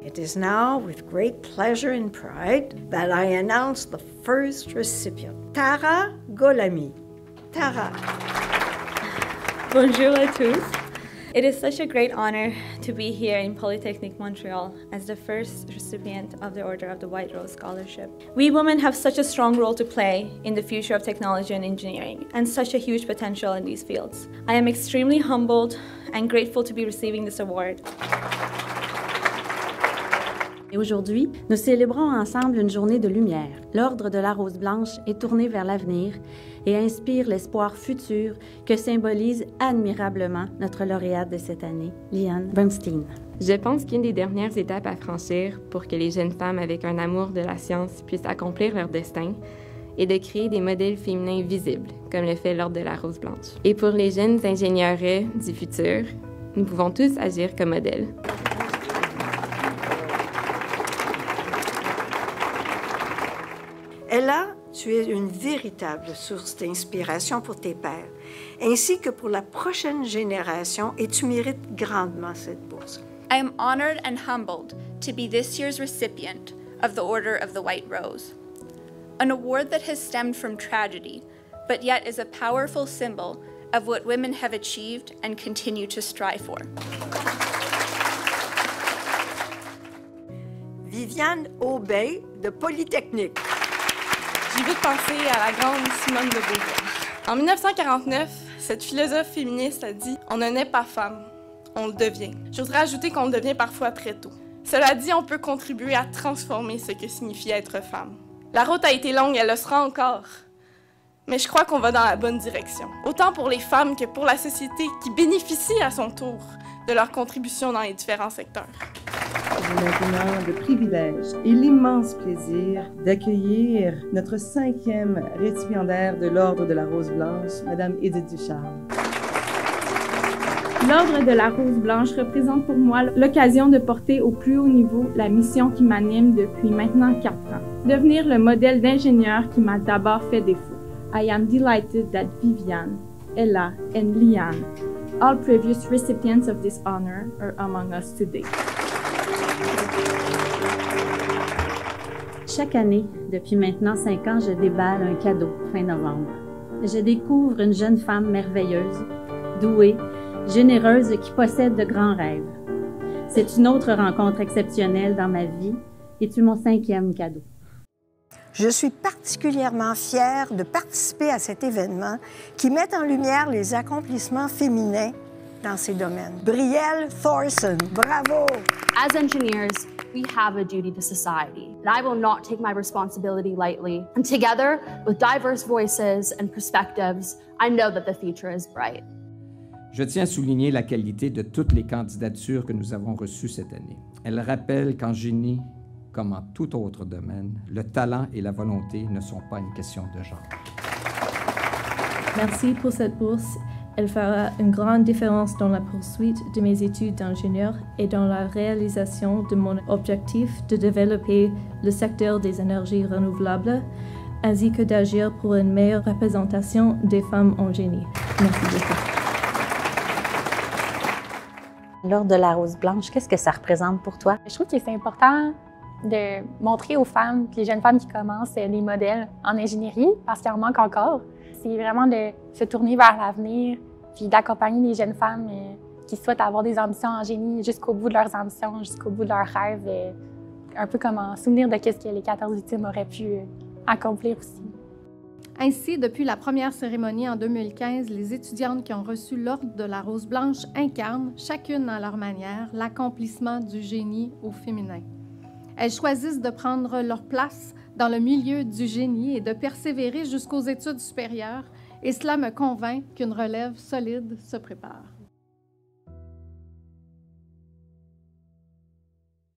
It is now with great pleasure and pride that I announce the first recipient, Tara Golami. Tara. Bonjour à tous. It is such a great honor to be here in Polytechnique Montreal as the first recipient of the Order of the White Rose Scholarship. We women have such a strong role to play in the future of technology and engineering, and such a huge potential in these fields. I am extremely humbled and grateful to be receiving this award. Et aujourd'hui, nous célébrons ensemble une journée de lumière. L'Ordre de la Rose Blanche est tourné vers l'avenir et inspire l'espoir futur que symbolise admirablement notre lauréate de cette année, Liane Bernstein. Je pense qu'une des dernières étapes à franchir pour que les jeunes femmes avec un amour de la science puissent accomplir leur destin est de créer des modèles féminins visibles, comme le fait l'Ordre de la Rose Blanche. Et pour les jeunes ingénieures du futur, nous pouvons tous agir comme modèles. Ella, tu es une véritable source d'inspiration pour tes pairs, ainsi que pour la prochaine génération, et tu mérites grandement cette bourse. I am honored and humbled to be this year's recipient of the Order of the White Rose, an award that has stemmed from tragedy, but yet is a powerful symbol of what women have achieved and continue to strive for. Viviane Aubin de Polytechnique. J'ai vite pensé à la grande Simone de Beauvoir. En 1949, cette philosophe féministe a dit « On ne naît pas femme, on le devient ». Je voudrais ajouter qu'on le devient parfois très tôt. Cela dit, on peut contribuer à transformer ce que signifie être femme. La route a été longue, elle le sera encore. Mais je crois qu'on va dans la bonne direction. Autant pour les femmes que pour la société qui bénéficie à son tour de leur contribution dans les différents secteurs. J'ai maintenant le privilège et l'immense plaisir d'accueillir notre 5e récipiendaire de l'Ordre de la Rose Blanche, Madame Edith Ducharme. L'Ordre de la Rose Blanche représente pour moi l'occasion de porter au plus haut niveau la mission qui m'anime depuis maintenant 4 ans. Devenir le modèle d'ingénieur qui m'a d'abord fait défaut. I am delighted that Viviane, Ella and Liane, all previous recipients of this honor, are among us today. Chaque année, depuis maintenant 5 ans, je déballe un cadeau fin novembre. Je découvre une jeune femme merveilleuse, douée, généreuse qui possède de grands rêves. C'est une autre rencontre exceptionnelle dans ma vie et tu es mon 5e cadeau. Je suis particulièrement fière de participer à cet événement qui met en lumière les accomplissements féminins dans ces domaines. Brielle Thorson, bravo! As engineers, we have a duty to society, and I will not take my responsibility lightly. And together, with diverse voices and perspectives, I know that the future is bright. Je tiens à souligner la qualité de toutes les candidatures que nous avons reçues cette année. Elles rappellent qu'en génie, comme en tout autre domaine, le talent et la volonté ne sont pas une question de genre. Merci pour cette bourse. Elle fera une grande différence dans la poursuite de mes études d'ingénieur et dans la réalisation de mon objectif de développer le secteur des énergies renouvelables, ainsi que d'agir pour une meilleure représentation des femmes en génie. Merci beaucoup. L'Ordre de la Rose Blanche, qu'est-ce que ça représente pour toi? Je trouve que c'est important de montrer aux femmes, les jeunes femmes qui commencent, les modèles en ingénierie, parce qu'il en manque encore. C'est vraiment de se tourner vers l'avenir, puis d'accompagner les jeunes femmes qui souhaitent avoir des ambitions en génie jusqu'au bout de leurs ambitions, jusqu'au bout de leurs rêves, un peu comme en souvenir de ce que les 14 victimes auraient pu accomplir aussi. Ainsi, depuis la première cérémonie en 2015, les étudiantes qui ont reçu l'Ordre de la Rose Blanche incarnent, chacune à leur manière, l'accomplissement du génie au féminin. Elles choisissent de prendre leur place dans le milieu du génie et de persévérer jusqu'aux études supérieures, et cela me convainc qu'une relève solide se prépare.